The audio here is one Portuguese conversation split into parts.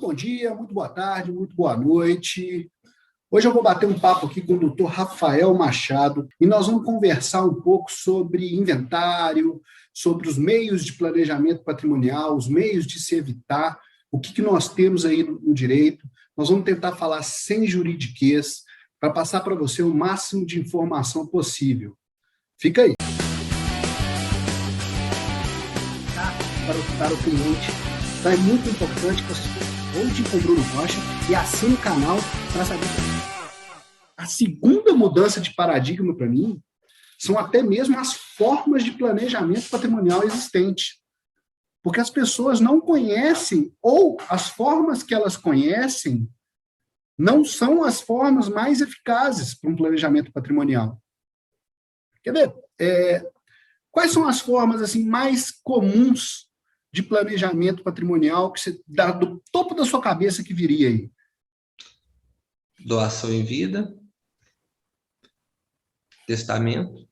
bom dia, muito boa tarde, muito boa noite. Hoje eu vou bater um papo aqui com o Dr. Rafael Machado e nós vamos conversar um pouco sobre inventário, sobre os meios de planejamento patrimonial, os meios de se evitar, o que nós temos aí no direito. Nós vamos tentar falar sem juridiquês para passar para você o máximo de informação possível. Fica aí. Para o cliente. Então é muito importante que você volte com o Bruno Rocha e assine o canal para saber. A segunda mudança de paradigma para mim são até mesmo as formas de planejamento patrimonial existente. Porque as pessoas não conhecem, ou as formas que elas conhecem não são as formas mais eficazes para um planejamento patrimonial. Quer ver? Quais são as formas assim, mais comuns de planejamento patrimonial que você dá do topo da sua cabeça que viria aí? Doação em vida, testamento.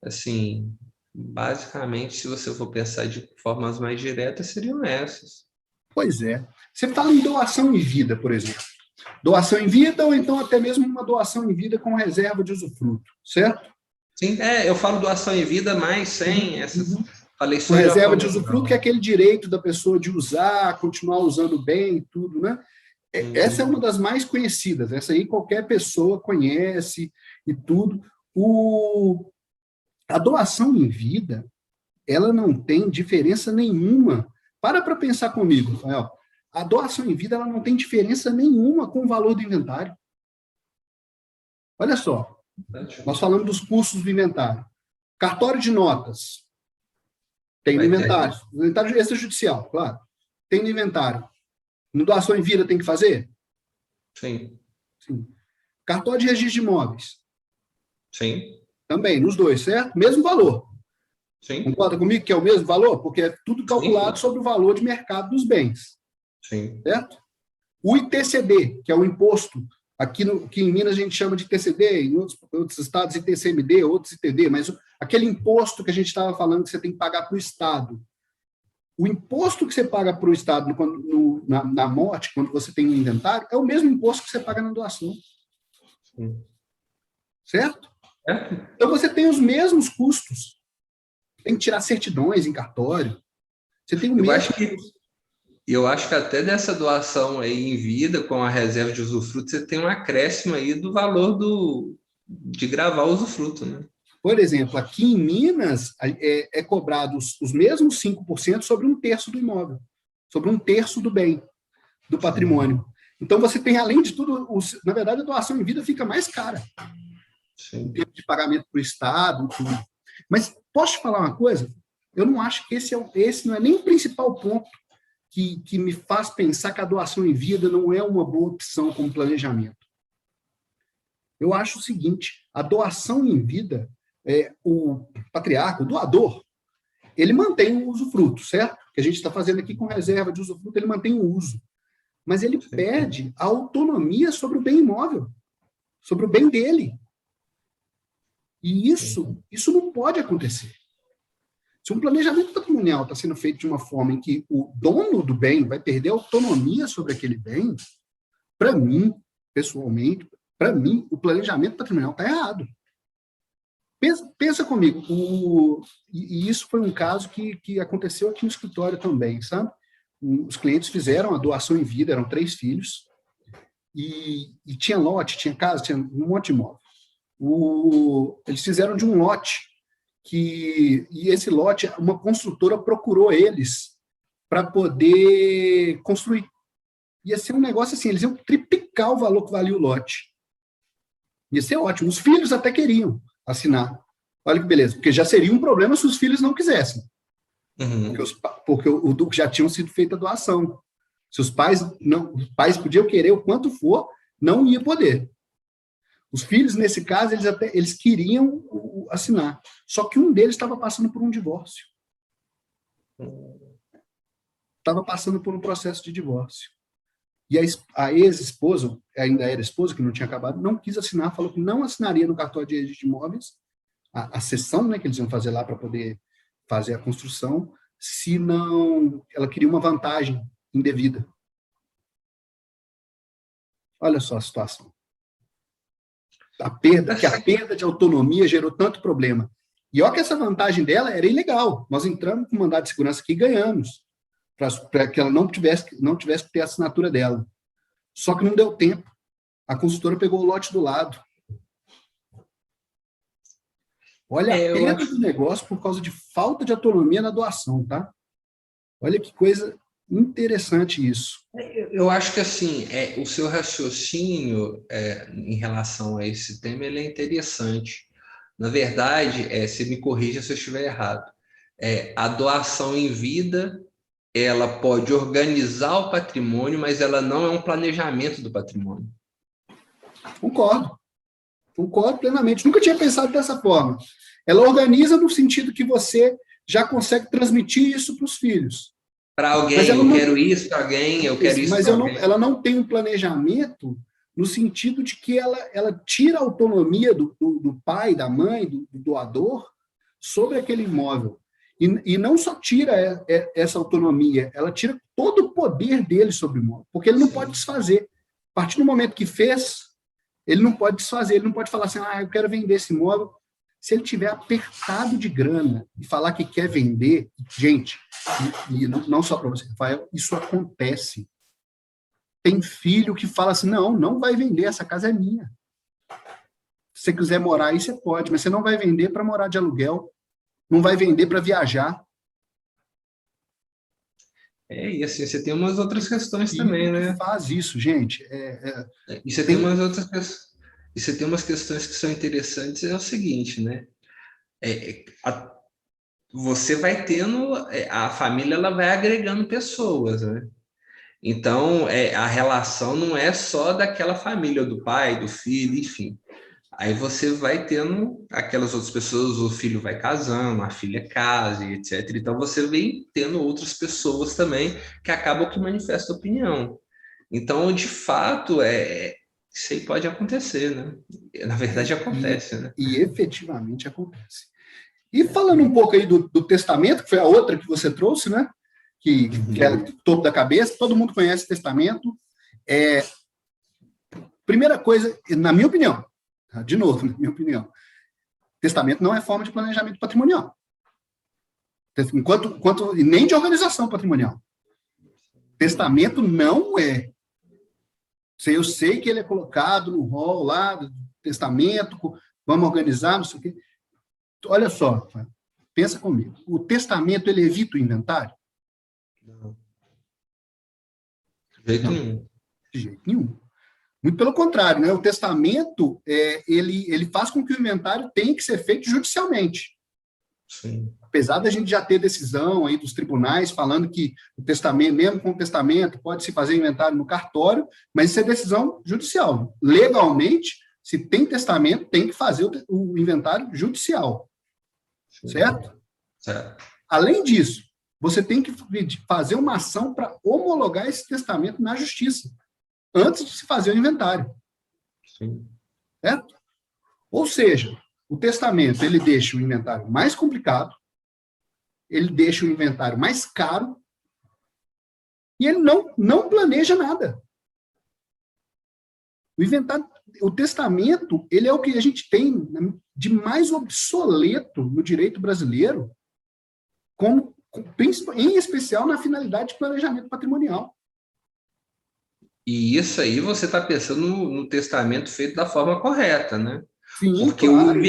Assim, basicamente, se você for pensar de formas mais diretas, seriam essas. Pois é. Você fala em doação em vida, por exemplo. Doação em vida ou então até mesmo uma doação em vida com reserva de usufruto, certo? Sim, eu falo doação em vida, mas sem essas... Falei Com só de uma reserva forma de usufruto, geral. que é aquele direito da pessoa de usar, continuar usando bem, tudo, né? Essa é uma das mais conhecidas. Essa aí qualquer pessoa conhece e tudo. A doação em vida, ela não tem diferença nenhuma. Para pensar comigo, Rafael. A doação em vida, ela não tem diferença nenhuma com o valor do inventário. Olha só. Nós falamos dos custos do inventário. Cartório de notas. Tem no inventário. Inventário extrajudicial, claro. Tem no inventário. No doação em vida tem que fazer? Sim. Sim. Cartório de registro de imóveis? Sim. Também, nos dois, certo? Mesmo valor. Sim. Concorda comigo que é o mesmo valor? Porque é tudo calculado sobre o valor de mercado dos bens. Sim. Certo? O ITCD, que é o imposto, que em Minas a gente chama de ITCD, em outros estados ITCMD, outros ITD, mas aquele imposto que a gente estava falando que você tem que pagar para o Estado. O imposto que você paga para o Estado na morte, quando você tem um inventário, é o mesmo imposto que você paga na doação. Sim. Certo? Então você tem os mesmos custos. Tem que tirar certidões em cartório. Você tem o mesmo. Eu acho que até dessa doação aí em vida, com a reserva de usufruto, você tem um acréscimo aí do valor de gravar o usufruto, né? Por exemplo, aqui em Minas é cobrado os mesmos 5% sobre um terço do imóvel, sobre um terço do bem, do patrimônio. Então você tem, além de tudo, na verdade, a doação em vida fica mais cara. Em termos de pagamento para o Estado, tudo. Mas posso te falar uma coisa? Eu não acho que esse não é nem o principal ponto que me faz pensar que a doação em vida não é uma boa opção como planejamento. Eu acho o seguinte, a doação em vida, o patriarca, o doador, ele mantém o usufruto, certo? Que a gente está fazendo aqui com reserva de usufruto, ele mantém o uso. Mas ele perde a autonomia sobre o bem imóvel, sobre o bem dele. E isso não pode acontecer. Se um planejamento patrimonial está sendo feito de uma forma em que o dono do bem vai perder a autonomia sobre aquele bem, para mim, pessoalmente, o planejamento patrimonial está errado. Pensa comigo, e isso foi um caso que aconteceu aqui no escritório também, sabe? Os clientes fizeram a doação em vida, eram 3 filhos, e tinha lote, tinha casa, tinha um monte de imóvel. Eles fizeram de um lote, e esse lote, uma construtora procurou eles para poder construir. Ia ser um negócio assim, eles iam triplicar o valor que valia o lote. Ia ser ótimo. Os filhos até queriam assinar. Olha que beleza, porque já seria um problema se os filhos não quisessem. Porque o já tinham sido feita a doação. Se os pais podiam querer o quanto for, não ia poder. Os filhos, nesse caso, eles queriam assinar. Só que um deles estava passando por um divórcio. Estava passando por um processo de divórcio. E a ex-esposa, ainda era esposa, que não tinha acabado, não quis assinar, falou que não assinaria no cartório de registro de imóveis, a sessão, né, que eles iam fazer lá para poder fazer a construção, se não ela queria uma vantagem indevida. Olha só a situação. A perda de autonomia gerou tanto problema. E olha que essa vantagem dela era ilegal. Nós entramos com mandado de segurança aqui e ganhamos, para que ela não tivesse que ter a assinatura dela. Só que não deu tempo. A consultora pegou o lote do lado. Olha a perda do negócio por causa de falta de autonomia na doação, tá? Olha que coisa interessante isso. Eu acho que, assim, o seu raciocínio em relação a esse tema ele é interessante. Na verdade, você me corrija se eu estiver errado. A doação em vida, ela pode organizar o patrimônio, mas ela não é um planejamento do patrimônio. Concordo plenamente. Nunca tinha pensado dessa forma. Ela organiza no sentido que você já consegue transmitir isso para os filhos. Para alguém, eu quero isso para alguém, eu quero isso para alguém. Mas ela não tem um planejamento no sentido de que ela tira a autonomia do pai, da mãe, do doador sobre aquele imóvel. E não só tira essa autonomia, ela tira todo o poder dele sobre o imóvel, porque ele não pode desfazer. A partir do momento que fez, ele não pode desfazer, ele não pode falar assim, eu quero vender esse imóvel. Se ele tiver apertado de grana e falar que quer vender, gente, e não só para você, Rafael, isso acontece. Tem filho que fala assim, não vai vender, essa casa é minha. Se você quiser morar aí, você pode, mas você não vai vender para morar de aluguel, não vai vender para viajar. E assim, você tem umas outras questões também, né? Faz isso, gente. E você tem umas outras questões. E você tem umas questões que são interessantes, é o seguinte, né? Você vai tendo, a família ela vai agregando pessoas, né? Então, a relação não é só daquela família, do pai, do filho, enfim. Aí você vai tendo aquelas outras pessoas, o filho vai casando, a filha casa, etc. Então você vem tendo outras pessoas também que acabam que manifestam opinião. Então, de fato, isso aí pode acontecer, né? Na verdade, acontece, né? E efetivamente acontece. E falando um pouco aí do testamento, que foi a outra que você trouxe, né? Que é topo da cabeça, todo mundo conhece testamento. Primeira coisa, na minha opinião, de novo, na minha opinião, testamento não é forma de planejamento patrimonial. E nem de organização patrimonial. Testamento não é. Eu sei que ele é colocado no rol lá, do testamento, vamos organizar, não sei o quê. Olha só, pensa comigo. O testamento, ele evita o inventário? Não. De jeito nenhum. De jeito nenhum. Muito pelo contrário, né? O testamento, ele faz com que o inventário tenha que ser feito judicialmente. Sim. Apesar da gente já ter decisão aí dos tribunais falando que o testamento, mesmo com o testamento, pode-se fazer inventário no cartório, mas isso é decisão judicial. Legalmente, se tem testamento, tem que fazer o inventário judicial. Sim. Certo? Certo. Além disso, você tem que fazer uma ação para homologar esse testamento na justiça, antes de se fazer o inventário. Sim. Certo? Ou seja, o testamento, ele deixa o inventário mais complicado, ele deixa o inventário mais caro, e ele não planeja nada. O testamento, ele é o que a gente tem de mais obsoleto no direito brasileiro, em especial na finalidade de planejamento patrimonial. E isso aí você está pensando no testamento feito da forma correta, né? Sim, porque claro.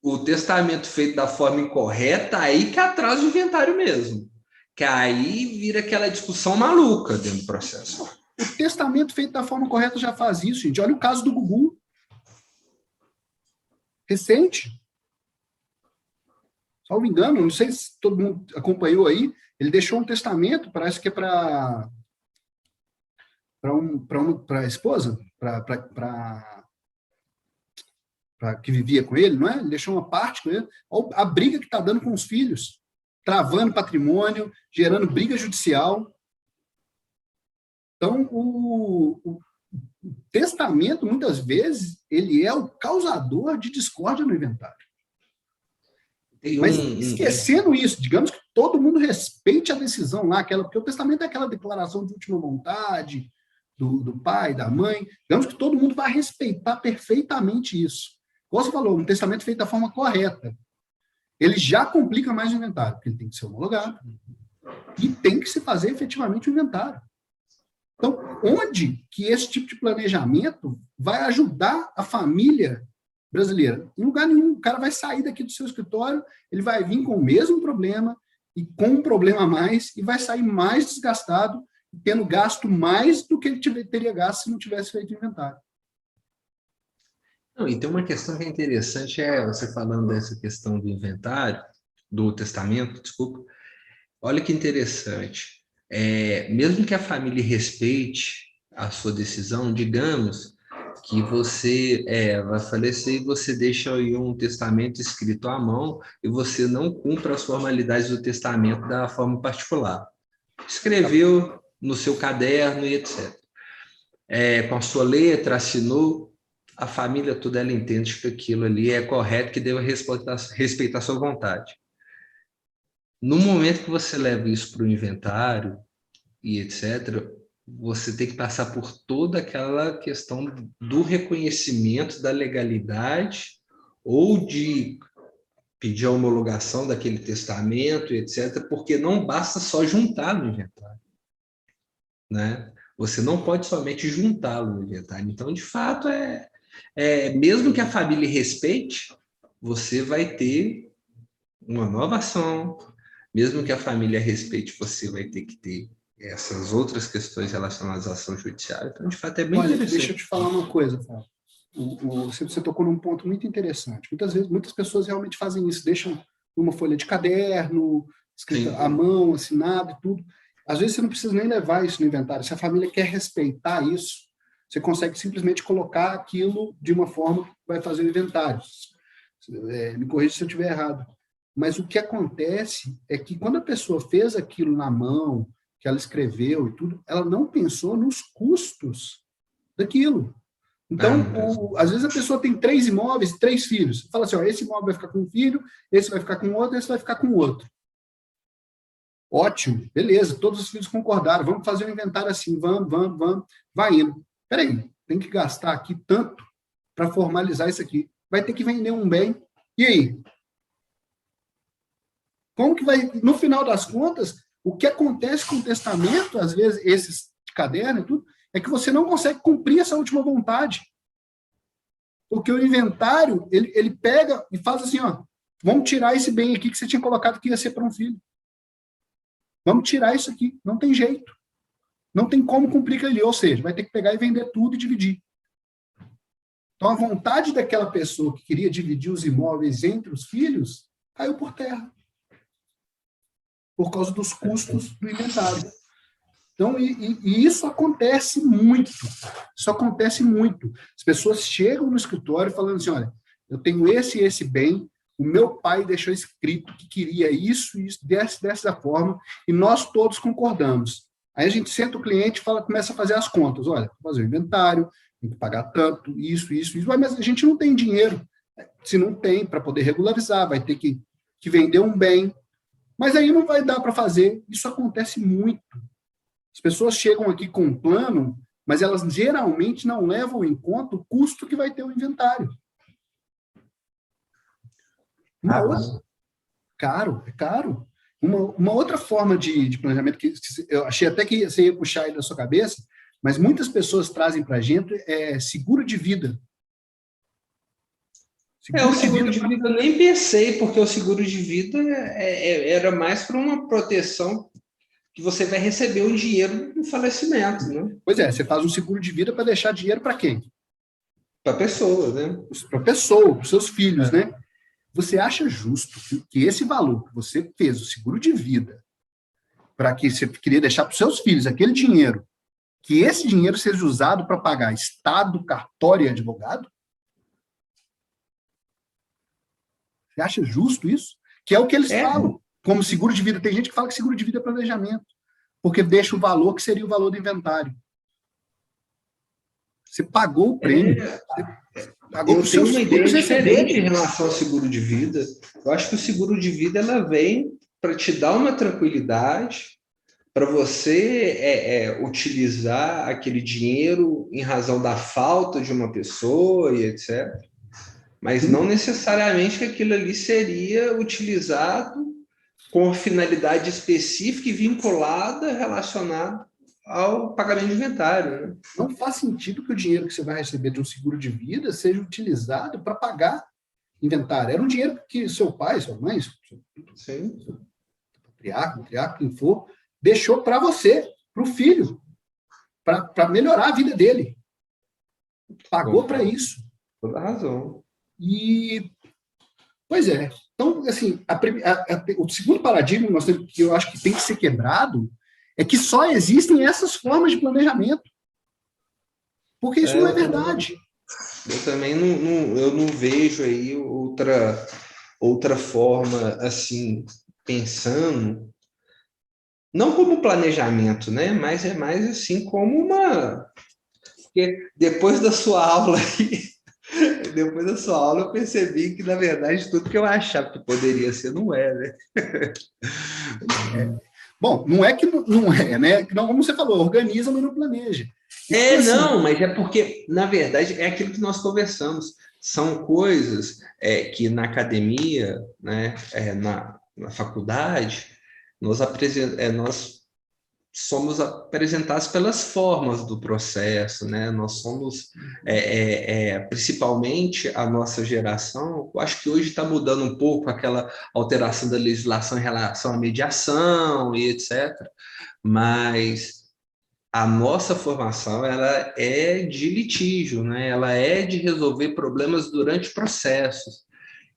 o testamento feito da forma incorreta, aí que atrasa o inventário mesmo. Que aí vira aquela discussão maluca dentro do processo. O testamento feito da forma correta já faz isso, gente. Olha o caso do Gugu. Recente. Salvo engano, não sei se todo mundo acompanhou aí, ele deixou um testamento, parece que é para a esposa, para que vivia com ele, não é? Ele deixou uma parte com ele. Olha a briga que está dando com os filhos, travando patrimônio, gerando briga judicial. Então, o testamento, muitas vezes, ele é o causador de discórdia no inventário. Mas esquecendo isso, digamos que todo mundo respeite a decisão lá, porque o testamento é aquela declaração de última vontade do pai, da mãe, digamos que todo mundo vai respeitar perfeitamente isso. Como você falou, um testamento feito da forma correta, ele já complica mais o inventário, porque ele tem que ser homologado e tem que se fazer efetivamente o inventário. Então, onde que esse tipo de planejamento vai ajudar a família brasileira? Em lugar nenhum. O cara vai sair daqui do seu escritório, ele vai vir com o mesmo problema e com um problema a mais e vai sair mais desgastado, tendo gasto mais do que ele teria gasto se não tivesse feito o inventário. Não, e tem uma questão que é interessante, você falando dessa questão do inventário, do testamento, desculpa. Olha que interessante. Mesmo que a família respeite a sua decisão, digamos que você vai falecer e você deixa aí um testamento escrito à mão e você não cumpre as formalidades do testamento da forma particular. Escreveu no seu caderno e etc. Com a sua letra, assinou, a família toda ela entende que aquilo ali é correto, que deve respeitar a sua vontade. No momento que você leva isso para o inventário e etc., você tem que passar por toda aquela questão do reconhecimento da legalidade ou de pedir a homologação daquele testamento, etc., porque não basta só juntá-lo no inventário, né? Você não pode somente juntá-lo no inventário. Então, de fato, mesmo que a família respeite, você vai ter uma nova ação. Mesmo que a família respeite, você vai ter que ter essas outras questões relacionadas à ação judiciária. Então, de fato, é bem interessante. Deixa eu te falar uma coisa, Fábio. Você tocou num ponto muito interessante. Muitas pessoas realmente fazem isso, deixam numa folha de caderno, escrita à mão, assinado e tudo. Às vezes você não precisa nem levar isso no inventário. Se a família quer respeitar isso, você consegue simplesmente colocar aquilo de uma forma que vai fazer o inventário. Me corrija se eu estiver errado. Mas o que acontece é que quando a pessoa fez aquilo na mão, que ela escreveu e tudo, ela não pensou nos custos daquilo. Então, às vezes a pessoa tem 3 imóveis, 3 filhos. Fala assim, esse imóvel vai ficar com um filho, esse vai ficar com outro, esse vai ficar com outro. Ótimo, beleza, todos os filhos concordaram, vamos fazer um inventário assim, vamos, vai indo. Peraí, tem que gastar aqui tanto para formalizar isso aqui. Vai ter que vender um bem. E aí? Como que vai, no final das contas, o que acontece com o testamento, às vezes, esses de caderno e tudo, é que você não consegue cumprir essa última vontade. Porque o inventário, ele pega e faz assim, vamos tirar esse bem aqui que você tinha colocado que ia ser para um filho. Vamos tirar isso aqui, não tem jeito. Não tem como cumprir aquilo ali, ou seja, vai ter que pegar e vender tudo e dividir. Então, a vontade daquela pessoa que queria dividir os imóveis entre os filhos caiu por terra. Por causa dos custos do inventário. Então, e isso acontece muito. Isso acontece muito. As pessoas chegam no escritório falando assim, olha, eu tenho esse e esse bem, o meu pai deixou escrito que queria isso e isso, dessa forma, e nós todos concordamos. Aí a gente senta o cliente e começa a fazer as contas. Olha, vou fazer o inventário, tem que pagar tanto, isso, mas a gente não tem dinheiro. Se não tem, para poder regularizar, vai ter que vender um bem. Mas aí não vai dar para fazer. Isso acontece muito. As pessoas chegam aqui com um plano, mas elas geralmente não levam em conta o custo que vai ter o inventário. É caro. Uma outra forma de planejamento que eu achei até que você ia puxar aí da sua cabeça, mas muitas pessoas trazem para a gente seguro de vida. O seguro de vida eu nem pensei, porque o seguro de vida era mais para uma proteção que você vai receber o dinheiro no falecimento, né? Pois é, você faz um seguro de vida para deixar dinheiro para quem? Para a pessoa, né? Para a pessoa, para os seus filhos, né? Você acha justo que esse valor que você fez, o seguro de vida, para que você queria deixar para os seus filhos aquele dinheiro, que esse dinheiro seja usado para pagar Estado, cartório e advogado? Você acha justo isso? Que é o que eles falam, como seguro de vida. Tem gente que fala que seguro de vida é planejamento, porque deixa o valor que seria o valor do inventário. Você pagou o prêmio. Pagou Eu para os tenho seus uma ideia filhos diferente em receberem. relação ao seguro de vida. Eu acho que o seguro de vida ela vem para te dar uma tranquilidade, para você utilizar aquele dinheiro em razão da falta de uma pessoa e etc. Mas não Sim, necessariamente que aquilo ali seria utilizado com finalidade específica e vinculada, relacionada ao pagamento de inventário, né? não faz sentido que o dinheiro que você vai receber de um seguro de vida seja utilizado para pagar inventário. Era um dinheiro que seu pai, sua mãe, seu Sim, patriarca, quem for, deixou para você, para o filho, para melhorar a vida dele. Pagou para concordo. isso. Toda razão. E, pois é. Então, assim, o segundo paradigma que eu acho que tem que ser quebrado é que só existem essas formas de planejamento. Porque isso não é verdade. Eu também eu não vejo aí outra forma, assim, pensando, não como planejamento, né? Mas é mais assim como uma. Porque depois da sua aula aí, depois da sua aula, eu percebi que, na verdade, tudo que eu achava que poderia ser, não é, né? É. Bom, não é que não é, né? Não, como você falou, organiza, mas não planeja. E porque, assim, Não, mas é porque, na verdade, é aquilo que nós conversamos. São coisas que na academia, né, na faculdade, nós somos apresentados pelas formas do processo, né? Nós somos, principalmente a nossa geração, eu acho que hoje está mudando um pouco aquela alteração da legislação em relação à mediação e etc. Mas a nossa formação ela é de litígio, né? Ela é de resolver problemas durante processos.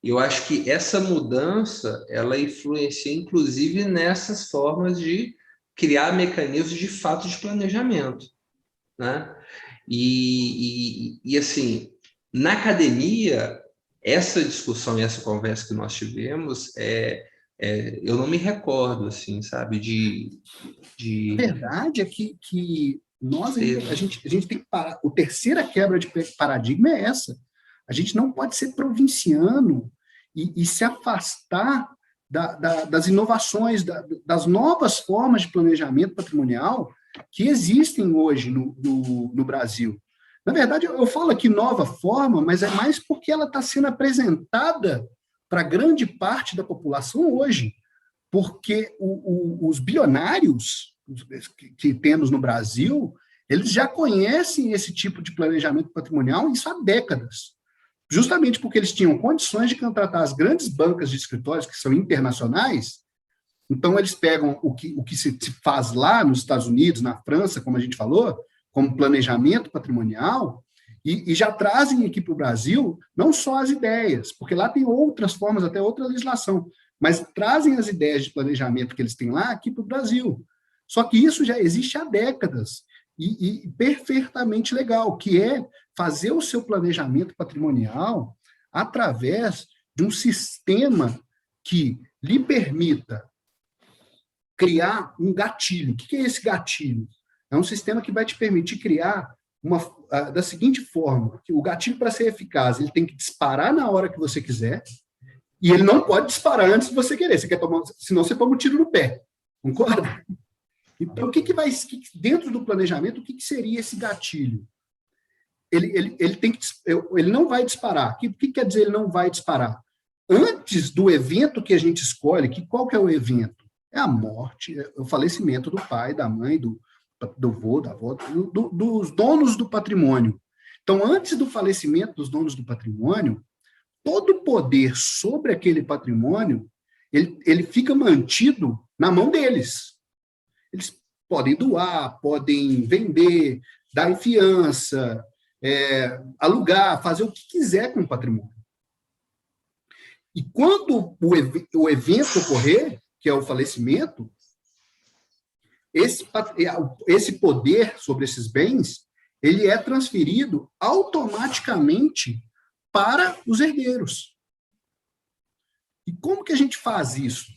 E eu acho que essa mudança ela influencia inclusive nessas formas de criar mecanismos de fato de planejamento, né? Assim, na academia, essa discussão e essa conversa que nós tivemos, eu não me recordo, assim, sabe, a de verdade é que nós ainda, ter. a gente tem que parar. A terceira quebra de paradigma é essa. A gente não pode ser provinciano e se afastar das inovações, das novas formas de planejamento patrimonial que existem hoje no Brasil. Na verdade, eu falo aqui nova forma, mas é mais porque ela está sendo apresentada para grande parte da população hoje, porque os bilionários que temos no Brasil, eles já conhecem esse tipo de planejamento patrimonial, isso há décadas. Justamente porque eles tinham condições de contratar as grandes bancas de escritórios, que são internacionais. Então, eles pegam o que se faz lá nos Estados Unidos, na França, como a gente falou, como planejamento patrimonial, e já trazem aqui para o Brasil não só as ideias, porque lá tem outras formas, até outra legislação, mas trazem as ideias de planejamento que eles têm lá aqui para o Brasil. Só que isso já existe há décadas e perfeitamente legal, que é fazer o seu planejamento patrimonial através de um sistema que lhe permita criar um gatilho. O que é esse gatilho? É um sistema que vai te permitir criar da seguinte forma: que o gatilho, para ser eficaz, ele tem que disparar na hora que você quiser, e ele não pode disparar antes de você querer. Você quer tomar, senão você toma um tiro no pé. Concorda? Então, o que vai dentro do planejamento? O que seria esse gatilho? Ele não vai disparar. O que quer dizer ele não vai disparar? Antes do evento que a gente escolhe, qual que é o evento? É a morte, é o falecimento do pai, da mãe, do avô, da avó, dos donos do patrimônio. Então, antes do falecimento dos donos do patrimônio, todo o poder sobre aquele patrimônio, ele fica mantido na mão deles. Eles podem doar, podem vender, dar em fiança, alugar, fazer o que quiser com o patrimônio. E quando o evento ocorrer, que é o falecimento, esse poder sobre esses bens, ele é transferido automaticamente para os herdeiros. E como que a gente faz isso?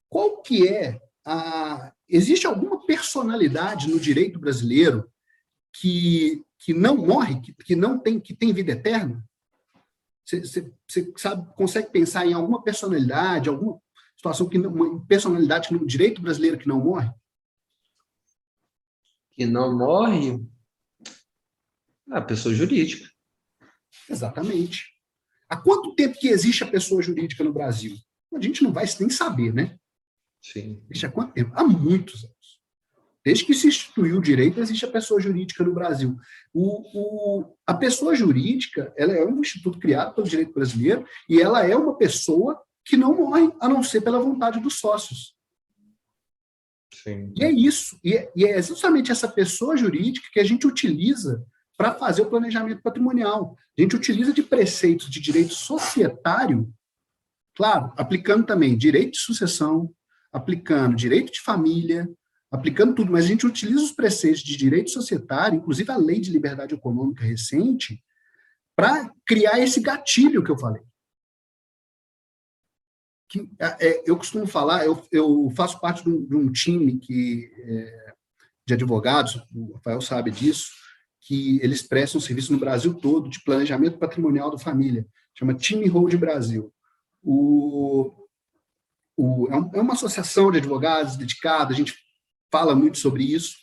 Qual que é existe alguma personalidade no direito brasileiro que que não morre, que não tem, que tem vida eterna? Você sabe, consegue pensar em alguma personalidade, alguma situação uma personalidade no direito brasileiro que não morre? Que não morre a pessoa jurídica. Exatamente. Há quanto tempo que existe a pessoa jurídica no Brasil? A gente não vai nem saber, né? Sim. Existe há quanto tempo? Há muitos anos. Desde que se instituiu o direito, existe a pessoa jurídica no Brasil. A pessoa jurídica, ela é um instituto criado pelo direito brasileiro e ela é uma pessoa que não morre, a não ser pela vontade dos sócios. Sim. E é isso. E é justamente essa pessoa jurídica que a gente utiliza para fazer o planejamento patrimonial. A gente utiliza de preceitos de direito societário, claro, aplicando também direito de sucessão, aplicando direito de família, aplicando tudo, mas a gente utiliza os preceitos de direito societário, inclusive a Lei de Liberdade Econômica recente, para criar esse gatilho que eu falei. Eu costumo falar, eu faço parte de um time de advogados, o Rafael sabe disso, que eles prestam serviço no Brasil todo de planejamento patrimonial da família, chama Time Hold Brasil. É uma associação de advogados dedicada, a gente fala muito sobre isso.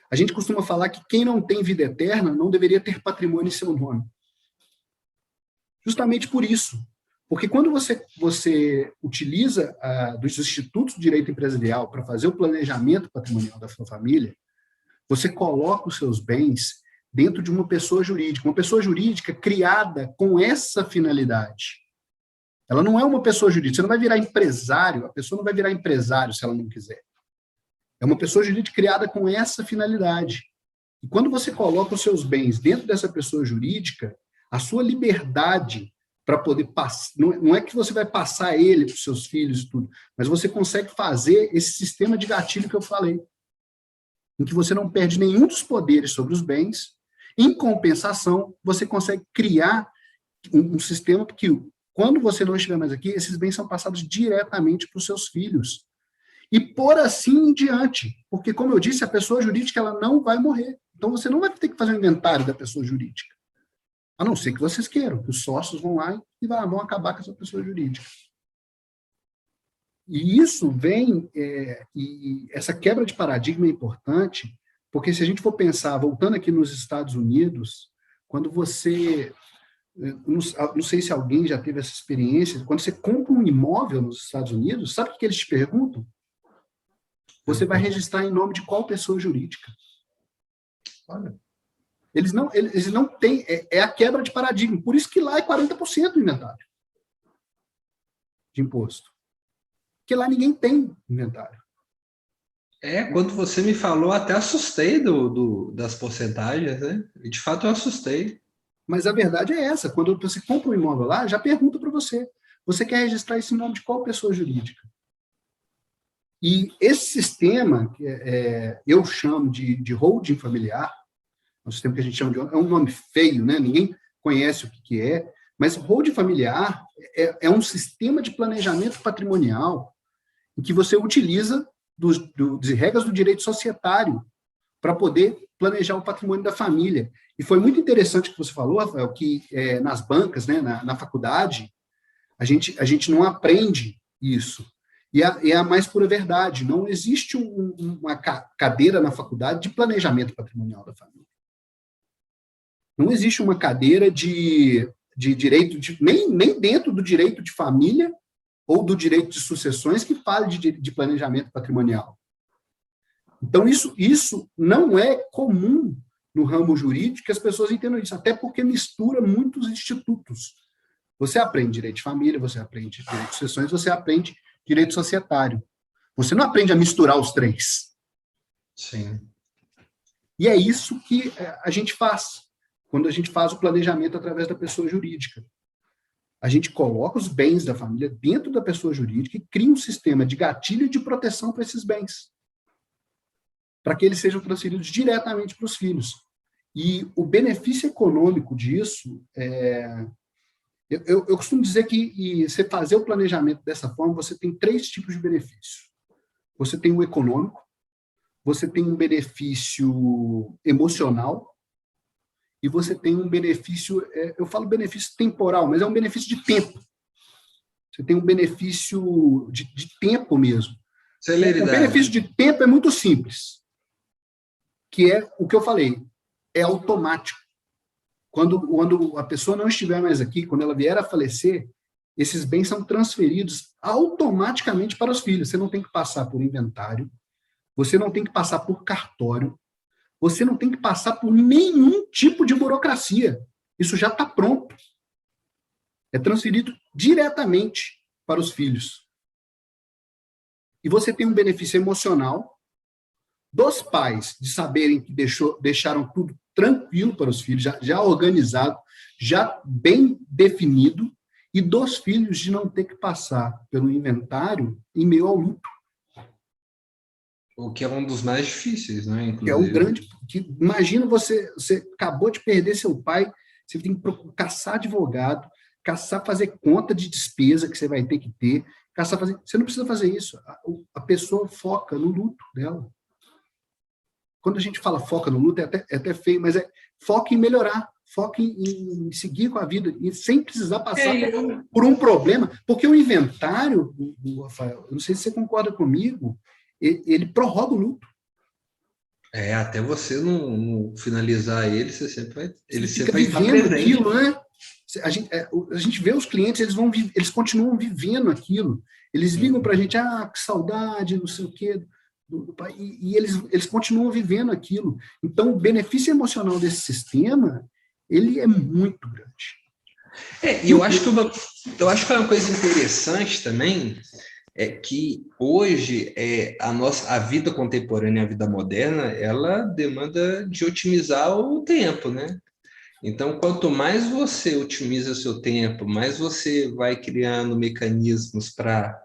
A gente costuma falar que quem não tem vida eterna não deveria ter patrimônio em seu nome. Justamente por isso. Porque quando você utiliza dos institutos de direito empresarial para fazer o planejamento patrimonial da sua família, você coloca os seus bens dentro de uma pessoa jurídica criada com essa finalidade. Ela não é uma pessoa jurídica, você não vai virar empresário, a pessoa não vai virar empresário se ela não quiser. É uma pessoa jurídica criada com essa finalidade. E quando você coloca os seus bens dentro dessa pessoa jurídica, a sua liberdade para poder passar, não é que você vai passar ele para os seus filhos e tudo, mas você consegue fazer esse sistema de gatilho que eu falei, em que você não perde nenhum dos poderes sobre os bens, em compensação, você consegue criar um sistema que, quando você não estiver mais aqui, esses bens são passados diretamente para os seus filhos. E por assim em diante. Porque, como eu disse, a pessoa jurídica ela não vai morrer. Então, você não vai ter que fazer um inventário da pessoa jurídica. A não ser que vocês queiram, que os sócios vão lá e vão acabar com essa pessoa jurídica. E isso vem, e essa quebra de paradigma é importante, porque se a gente for pensar, voltando aqui nos Estados Unidos, quando você, não sei se alguém já teve essa experiência, quando você compra um imóvel nos Estados Unidos, sabe o que eles te perguntam? Você vai registrar em nome de qual pessoa jurídica? Olha. Eles não têm, é a quebra de paradigma, por isso que lá é 40% do inventário de imposto. Porque lá ninguém tem inventário. Quando você me falou, até assustei das porcentagens, né? E de fato eu assustei. Mas a verdade é essa, quando você compra um imóvel lá, já pergunta para você, você quer registrar isso em nome de qual pessoa jurídica? E esse sistema, que eu chamo de holding familiar, é um sistema que a gente chama é um nome feio, né? Ninguém conhece o que é, mas holding familiar é um sistema de planejamento patrimonial em que você utiliza das regras do direito societário para poder planejar o patrimônio da família. E foi muito interessante o que você falou, Rafael, que nas bancas, né, na faculdade, a gente não aprende isso. E é a mais pura verdade. Não existe uma cadeira na faculdade de planejamento patrimonial da família. Não existe uma cadeira de direito, nem dentro do direito de família ou do direito de sucessões que fale de planejamento patrimonial. Então, isso não é comum no ramo jurídico que as pessoas entendam isso, até porque mistura muitos institutos. Você aprende direito de família, você aprende direito de sucessões, você aprende direito societário. Você não aprende a misturar os três. Sim. E é isso que a gente faz, quando a gente faz o planejamento através da pessoa jurídica. A gente coloca os bens da família dentro da pessoa jurídica e cria um sistema de gatilho e de proteção para esses bens, para que eles sejam transferidos diretamente para os filhos. E o benefício econômico disso, eu costumo dizer que você fazer o planejamento dessa forma, você tem 3 tipos de benefício. Você tem o econômico, você tem um benefício emocional e você tem um benefício, eu falo benefício temporal, mas é um benefício de tempo. Você tem um benefício de tempo mesmo. O benefício de tempo é muito simples, que é o que eu falei, é automático. Quando a pessoa não estiver mais aqui, quando ela vier a falecer, esses bens são transferidos automaticamente para os filhos. Você não tem que passar por inventário, você não tem que passar por cartório, você não tem que passar por nenhum tipo de burocracia. Isso já está pronto. É transferido diretamente para os filhos. E você tem um benefício emocional dos pais de saberem que deixaram tudo tranquilo para os filhos, já organizado, já bem definido, e dos filhos de não ter que passar pelo inventário em meio ao luto. O que é um dos mais difíceis, né? Inclusive. Que é o grande. Imagina você acabou de perder seu pai, você tem que caçar advogado, fazer conta de despesa que você vai ter que ter, você não precisa fazer isso. A pessoa foca no luto dela. Quando a gente fala foca no luto, é até feio, mas foca em melhorar, foca em seguir com a vida, e sem precisar passar por um problema, porque o inventário, Rafael, eu não sei se você concorda comigo, ele prorroga o luto. Até você não finalizar ele, você sempre vai, ele fica sempre vai vivendo aquilo, né? A gente vê os clientes, eles continuam vivendo aquilo. Eles ligam para a gente, que saudade, não sei o quê, e eles continuam vivendo aquilo. Então, o benefício emocional desse sistema, ele é muito grande. E eu acho que uma coisa interessante também é que hoje a vida contemporânea, a vida moderna, ela demanda de otimizar o tempo, né? Então, quanto mais você otimiza o seu tempo, mais você vai criando mecanismos para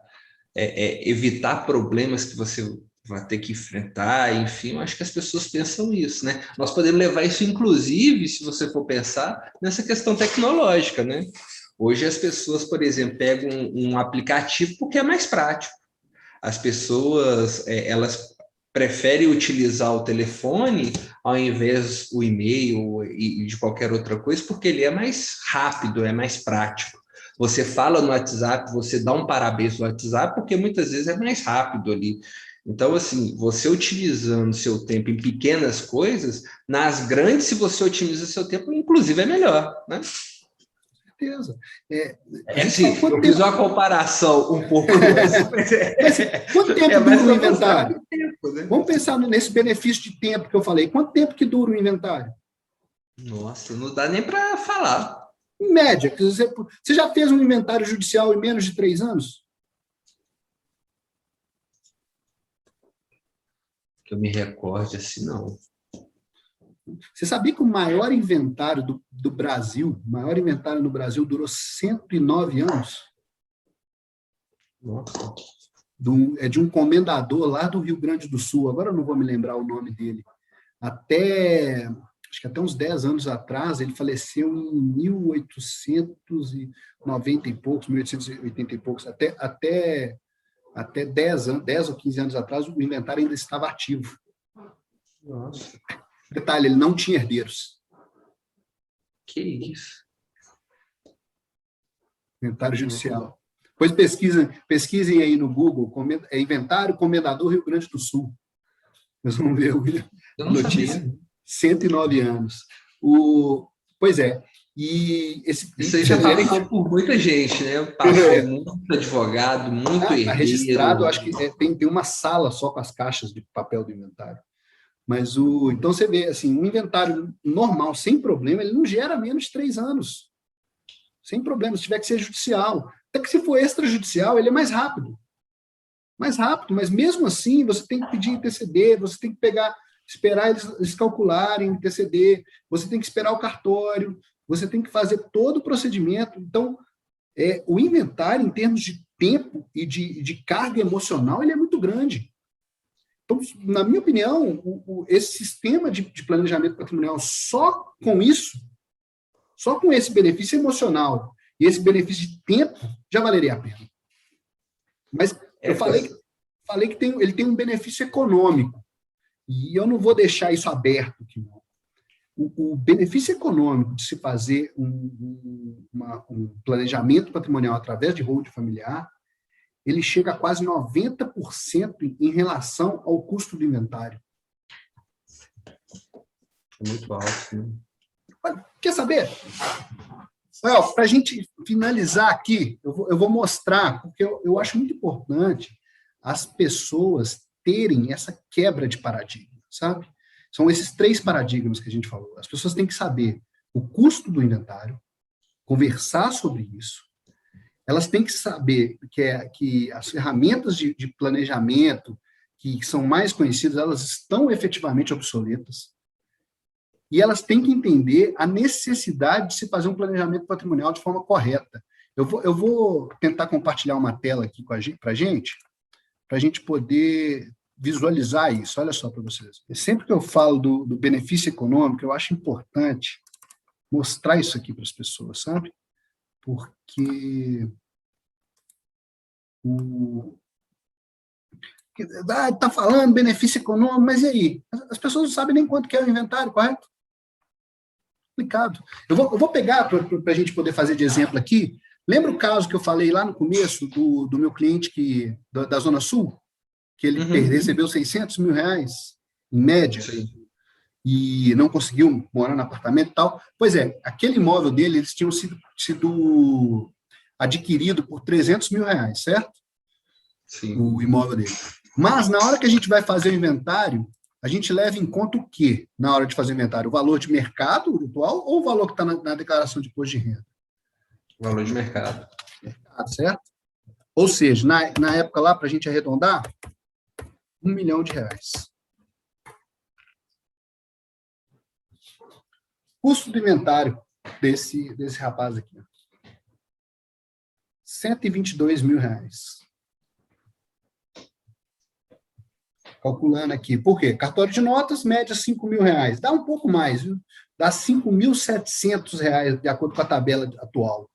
evitar problemas que você vai ter que enfrentar, enfim, eu acho que as pessoas pensam isso, né? Nós podemos levar isso, inclusive, se você for pensar, nessa questão tecnológica, né? Hoje as pessoas, por exemplo, pegam um aplicativo porque é mais prático. As pessoas, elas preferem utilizar o telefone ao invés do e-mail e de qualquer outra coisa, porque ele é mais rápido, é mais prático. Você fala no WhatsApp, você dá um parabéns no WhatsApp, porque muitas vezes é mais rápido ali. Então, assim, você utilizando seu tempo em pequenas coisas, nas grandes, se você otimiza seu tempo, inclusive é melhor, né? Certeza. Assim, eu fiz uma comparação um pouco. Quanto tempo dura o inventário? Tempo, né? Vamos pensar nesse benefício de tempo que eu falei. Quanto tempo que dura o inventário? Nossa, não dá nem para falar. Em média, você já fez um inventário judicial em menos de 3 anos? Que eu me recorde assim, não. Você sabia que o maior inventário do Brasil, o maior inventário no Brasil durou 109 anos? Nossa. É de um comendador lá do Rio Grande do Sul, agora eu não vou me lembrar o nome dele. Acho que até uns 10 anos atrás, ele faleceu em 1890 e poucos, 1880 e poucos, até 10 ou 15 anos atrás, o inventário ainda estava ativo. Nossa. Detalhe, ele não tinha herdeiros. Que isso? Inventário judicial. Depois pesquisem aí no Google, inventário Comendador Rio Grande do Sul. Nós vamos ver a notícia. Sabia. 109 anos. Pois é. Isso aí já passou por muita gente, né? Passou muito advogado, muito herdeiro. Está registrado, acho que tem uma sala só com as caixas de papel do inventário. Mas então você vê, assim, um inventário normal, sem problema, ele não gera menos de 3 anos. Sem problema, se tiver que ser judicial. Até que se for extrajudicial, ele é mais rápido. Mais rápido, mas mesmo assim, você tem que pedir interceder, você tem que esperar eles calcularem, interceder, você tem que esperar o cartório, você tem que fazer todo o procedimento. Então, o inventário, em termos de tempo e de carga emocional, ele é muito grande. Então, na minha opinião, esse sistema de planejamento patrimonial, só com isso, só com esse benefício emocional e esse benefício de tempo, já valeria a pena. Mas eu falei que ele tem um benefício econômico, E eu não vou deixar isso aberto aqui, não. O benefício econômico de se fazer um planejamento patrimonial através de holding familiar, ele chega a quase 90% em relação ao custo do inventário. É muito alto, né? Quer saber? Para a gente finalizar aqui, eu vou mostrar, porque eu acho muito importante as pessoas terem essa quebra de paradigma, sabe? São esses 3 paradigmas que a gente falou. As pessoas têm que saber o custo do inventário, conversar sobre isso. Elas têm que saber que as ferramentas de planejamento que são mais conhecidas, elas estão efetivamente obsoletas. E elas têm que entender a necessidade de se fazer um planejamento patrimonial de forma correta. Eu vou tentar compartilhar uma tela aqui para a gente poder visualizar isso. Olha só para vocês. Sempre que eu falo do benefício econômico, eu acho importante mostrar isso aqui para as pessoas, sabe? Porque está falando benefício econômico, mas e aí? As pessoas não sabem nem quanto que é o inventário, correto? Complicado. Eu vou pegar para a gente poder fazer de exemplo aqui. Lembra o caso que eu falei lá no começo do meu cliente da Zona Sul? Que ele recebeu 600 mil reais, em média, Sim. E não conseguiu morar no apartamento e tal. Pois é, aquele imóvel dele, eles tinham sido adquirido por 300 mil reais, certo? Sim. O imóvel dele. Mas, na hora que a gente vai fazer o inventário, a gente leva em conta o quê na hora de fazer o inventário? O valor de mercado atual ou o valor que está na declaração de imposto de renda? Valor de mercado. Certo? Ou seja, na época lá, para a gente arredondar, R$1 milhão. Custo do inventário desse rapaz aqui. R$122 mil. Calculando aqui. Por quê? Cartório de notas, média R$5 mil. Dá um pouco mais, viu? Dá R$5.700, de acordo com a tabela atual,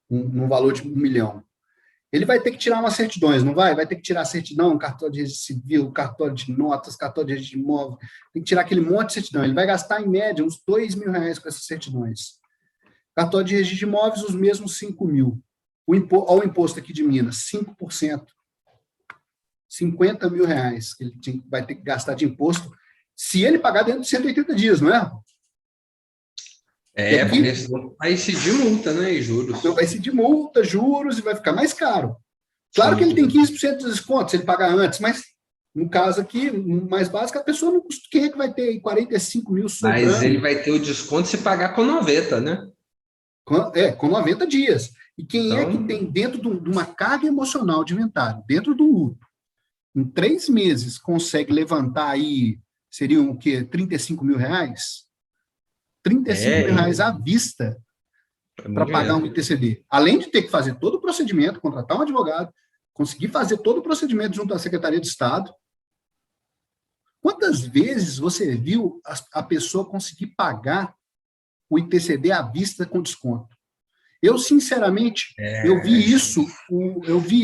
no valor de R$1 milhão. Ele vai ter que tirar umas certidões, não vai? Vai ter que tirar certidão, cartório de registro civil, cartório de notas, cartório de registro de imóvel. Tem que tirar aquele monte de certidão. Ele vai gastar, em média, uns R$2 mil com essas certidões. Cartório de registro de imóveis, os mesmos 5 mil. Olha o imposto aqui de Minas, 5%. 50 mil reais que ele vai ter que gastar de imposto, se ele pagar dentro de 180 dias, não é? Porque senão vai ser de multa, né? E juros. Então vai ser de multa, juros, e vai ficar mais caro. Claro que ele tem 15% de desconto se ele pagar antes, mas no caso aqui, mais básico, a pessoa não. Quem é que vai ter 45 mil sobrando? Mas ele vai ter o desconto se pagar com 90, né? Com 90 dias. E quem então, é que tem dentro de uma carga emocional de inventário, dentro do luto, em 3 meses, consegue levantar aí, seriam o quê? 35 mil reais? 35 mil reais à vista para pagar um ITCD. Além de ter que fazer todo o procedimento, contratar um advogado, conseguir fazer todo o procedimento junto à Secretaria de Estado. Quantas vezes você viu a pessoa conseguir pagar o ITCD à vista com desconto? Eu, sinceramente, eu vi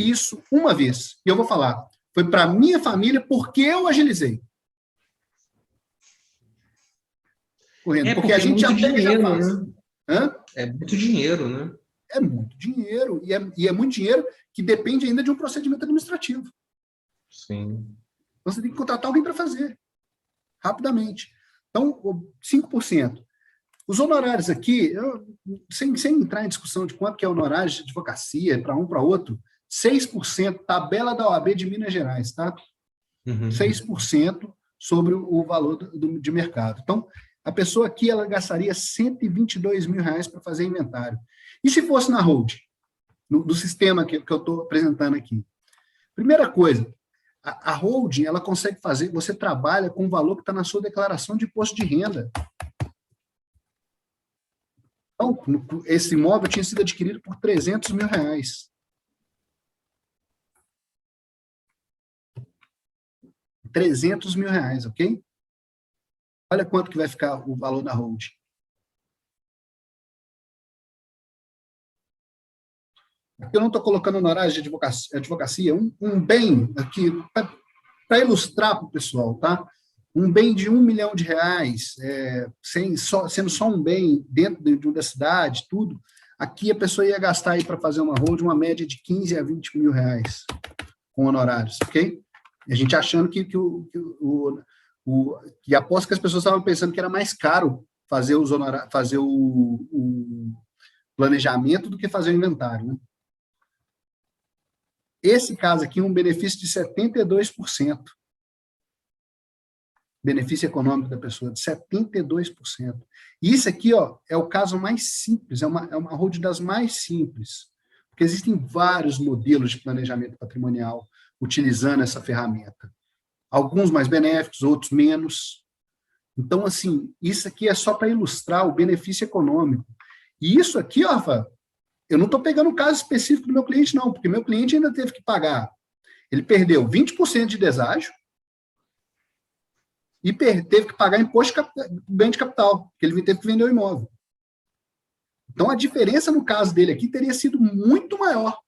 isso uma vez. E eu vou falar, foi para minha família porque eu agilizei. Correndo, porque a gente já dinheiro, faz. Né? É muito dinheiro, né? É muito dinheiro, e é muito dinheiro que depende ainda de um procedimento administrativo. Sim. Você tem que contratar alguém para fazer, rapidamente. Então, 5%. Os honorários aqui, sem entrar em discussão de quanto que é honorário de advocacia, para um para outro, 6%, tabela da OAB de Minas Gerais, tá? 6% sobre o valor de mercado. Então, a pessoa aqui, ela gastaria 122 mil reais para fazer inventário. E se fosse na hold, no sistema que eu estou apresentando aqui? Primeira coisa, a holding, ela consegue fazer, você trabalha com o valor que está na sua declaração de imposto de renda. Então, esse imóvel tinha sido adquirido por 300 mil reais. 300 mil reais, ok? Olha quanto que vai ficar o valor da holding. Aqui eu não estou colocando honorários de advocacia, um bem aqui, para ilustrar para o pessoal, tá? um bem de R$ 1 milhão, sendo só um bem dentro da cidade, tudo, aqui a pessoa ia gastar aí para fazer uma hold uma média de 15 a 20 mil reais com honorários, ok? E a gente achando que aposto que as pessoas estavam pensando que era mais caro fazer o planejamento do que fazer o inventário, né? Esse caso aqui, um benefício de 72%. Benefício econômico da pessoa, de 72%. E isso aqui, ó, é o caso mais simples, é uma hold das mais simples, porque existem vários modelos de planejamento patrimonial utilizando essa ferramenta. Alguns mais benéficos, outros menos. Então, assim, isso aqui é só para ilustrar o benefício econômico. E isso aqui, ó, Rafa, eu não estou pegando o caso específico do meu cliente, não, porque meu cliente ainda teve que pagar. Ele perdeu 20% de deságio, e teve que pagar imposto de bem de capital, porque ele teve que vender o imóvel. Então, a diferença no caso dele aqui teria sido muito maior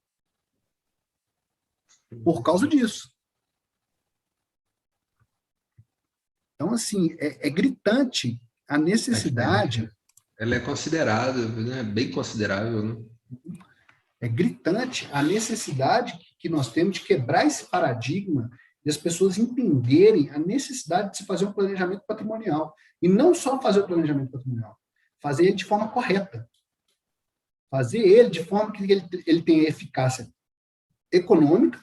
por causa disso. Então, assim, é gritante a necessidade... Ela é considerável, né? Bem considerável, né? É gritante a necessidade que nós temos de quebrar esse paradigma e as pessoas entenderem a necessidade de se fazer um planejamento patrimonial. E não só fazer o planejamento patrimonial, fazer ele de forma correta. Fazer ele de forma que ele tenha eficácia econômica,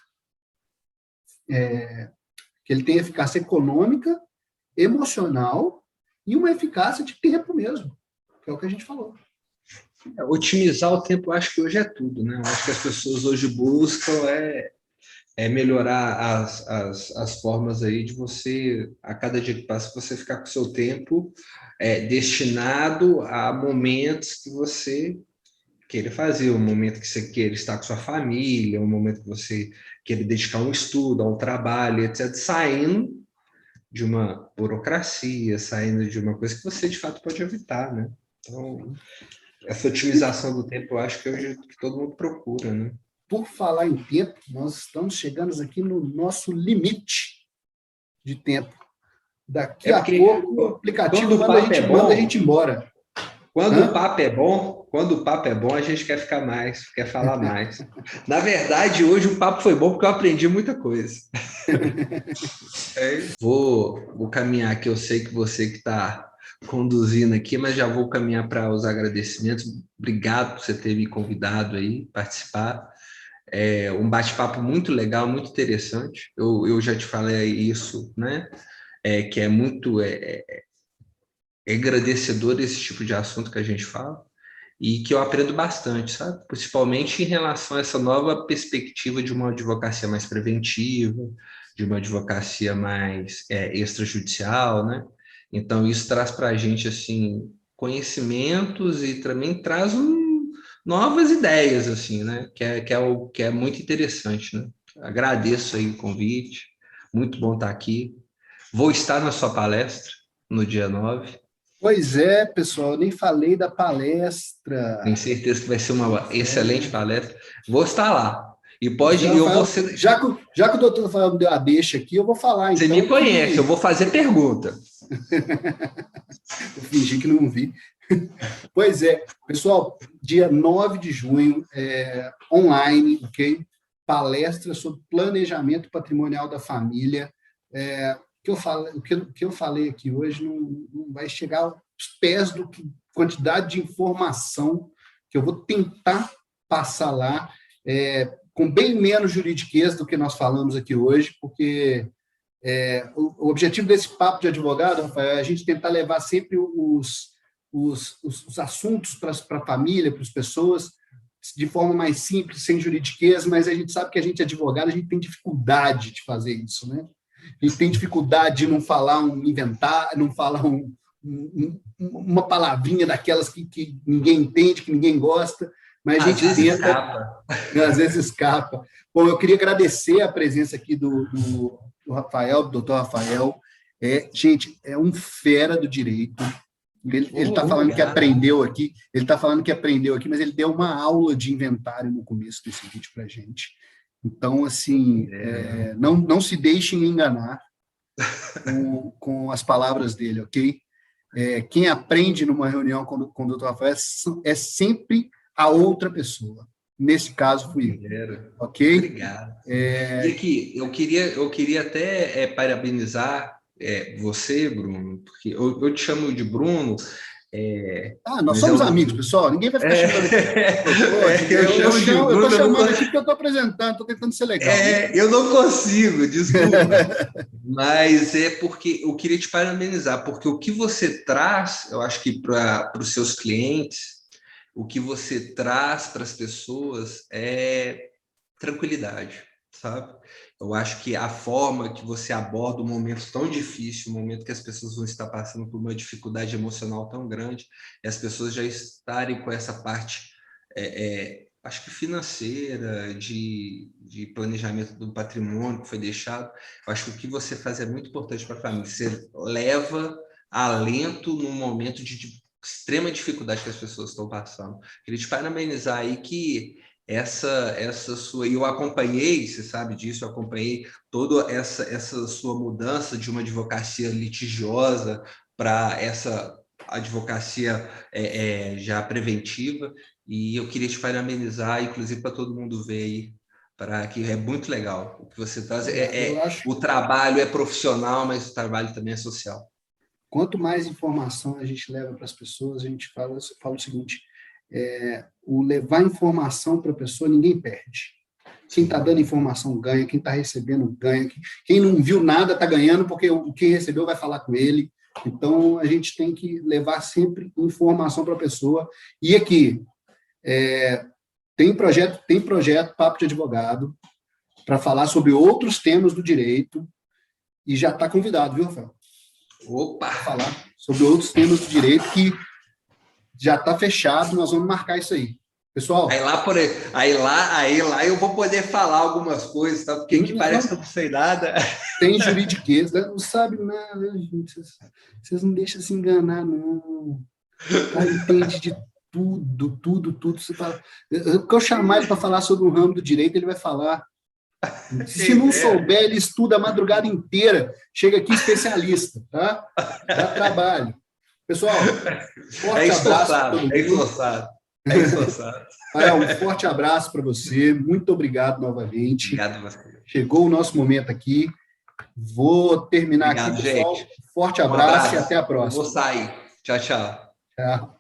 emocional e uma eficácia de tempo mesmo, que é o que a gente falou. Otimizar o tempo, eu acho que hoje é tudo, né? Eu acho que as pessoas hoje buscam melhorar as formas aí de você, a cada dia que passa, você ficar com o seu tempo destinado a momentos que você queira fazer, um momento que você queira estar com sua família, um momento que você queira dedicar um estudo, a um trabalho, etc., saindo de uma burocracia, saindo de uma coisa que você, de fato, pode evitar, né? Então, essa otimização do tempo, eu acho que é o que todo mundo procura, né? Por falar em tempo, nós estamos chegando aqui no nosso limite de tempo. Daqui a pouco o aplicativo manda a gente embora. Quando o papo é bom, a gente quer ficar mais, quer falar mais. Na verdade, hoje o papo foi bom porque eu aprendi muita coisa. Vou caminhar aqui, eu sei que você que está conduzindo aqui, mas já vou caminhar para os agradecimentos. Obrigado por você ter me convidado aí, participar. É um bate-papo muito legal, muito interessante. Eu já te falei isso, né? Que é muito agradecedor esse tipo de assunto que a gente fala e que eu aprendo bastante, sabe? Principalmente em relação a essa nova perspectiva de uma advocacia mais preventiva, de uma advocacia mais extrajudicial, né? Então, isso traz para a gente, assim, conhecimentos e também traz novas ideias, assim, né? Que é muito interessante, né? Agradeço aí o convite, muito bom estar aqui. Vou estar na sua palestra no dia 9. Pois é, pessoal, eu nem falei da palestra. Tenho certeza que vai ser uma excelente palestra. Vou estar lá. E já que o doutor Rafael me deu a deixa aqui, eu vou falar. Você me conhece, eu vou fazer pergunta. Eu fingi que não vi. Pois é, pessoal, dia 9 de junho, online, ok? Palestra sobre planejamento patrimonial da família. O que eu falei aqui hoje não vai chegar aos pés do quantidade de informação que eu vou tentar passar lá, com bem menos juridiquês do que nós falamos aqui hoje, porque o objetivo desse papo de advogado, Rafael, é a gente tentar levar sempre os assuntos para a família, para as pessoas, de forma mais simples, sem juridiquês, mas a gente sabe que a gente é advogado, a gente tem dificuldade de fazer isso, né? A gente tem dificuldade de não falar não falar uma palavrinha daquelas que ninguém entende, que ninguém gosta, mas a gente às vezes escapa. Bom, eu queria agradecer a presença aqui do Rafael, do doutor Rafael. Gente, é um fera do direito. Ele está falando que aprendeu aqui, mas ele deu uma aula de inventário no começo desse vídeo para a gente. Então, assim, não se deixem enganar. com as palavras dele, ok? Quem aprende numa reunião com o Dr. Rafael é sempre a outra pessoa. Nesse caso, fui eu. Ok? Obrigado. E aqui, eu queria até parabenizar você, Bruno, porque eu te chamo de Bruno. Nós somos amigos, pessoal. Ninguém vai ficar chamando aqui. Eu chamo de Bruno. Eu estou chamando aqui porque eu estou apresentando, estou tentando ser legal. Eu não consigo, desculpa. Mas é porque eu queria te parabenizar, porque o que você traz, eu acho que para os seus clientes, o que você traz para as pessoas é tranquilidade, sabe? Eu acho que a forma que você aborda um momento tão difícil, um momento que as pessoas vão estar passando por uma dificuldade emocional tão grande, e as pessoas já estarem com essa parte, acho que financeira, de planejamento do patrimônio que foi deixado, eu acho que o que você faz é muito importante para a família. Você leva alento num momento de extrema dificuldade que as pessoas estão passando. Queria te parabenizar aí que essa sua... E eu acompanhei, você sabe disso, eu acompanhei toda essa sua mudança de uma advocacia litigiosa para essa advocacia já preventiva, e eu queria te parabenizar, inclusive para todo mundo ver aí, para que é muito legal o que você traz. O trabalho é profissional, mas o trabalho também é social. Quanto mais informação a gente leva para as pessoas, a gente fala o seguinte, o levar informação para a pessoa, ninguém perde. Quem está dando informação ganha, quem está recebendo ganha, quem não viu nada está ganhando, porque quem recebeu vai falar com ele. Então, a gente tem que levar sempre informação para a pessoa. E aqui, tem projeto Papo de Advogado, para falar sobre outros temas do direito, e já está convidado, viu, Rafael? Opa! Falar sobre outros temas do direito que já está fechado, nós vamos marcar isso aí. Pessoal... Aí lá eu vou poder falar algumas coisas, tá? Porque aqui parece que eu não sei nada. Tem juridiquês, não sabe nada, gente. Vocês não deixam se enganar, não. O cara entende de tudo. Você fala, que eu chamar ele para falar sobre o ramo do direito, ele vai falar. Se não souber, ele estuda a madrugada inteira, chega aqui especialista, tá? Dá trabalho. Pessoal, forte abraço para todo mundo. É esforçado. Um forte abraço para você, muito obrigado novamente. Obrigado a você. Chegou o nosso momento aqui. Vou terminar aqui, pessoal. Gente. Forte abraço e até a próxima. Eu vou sair. Tchau, tchau. Tchau.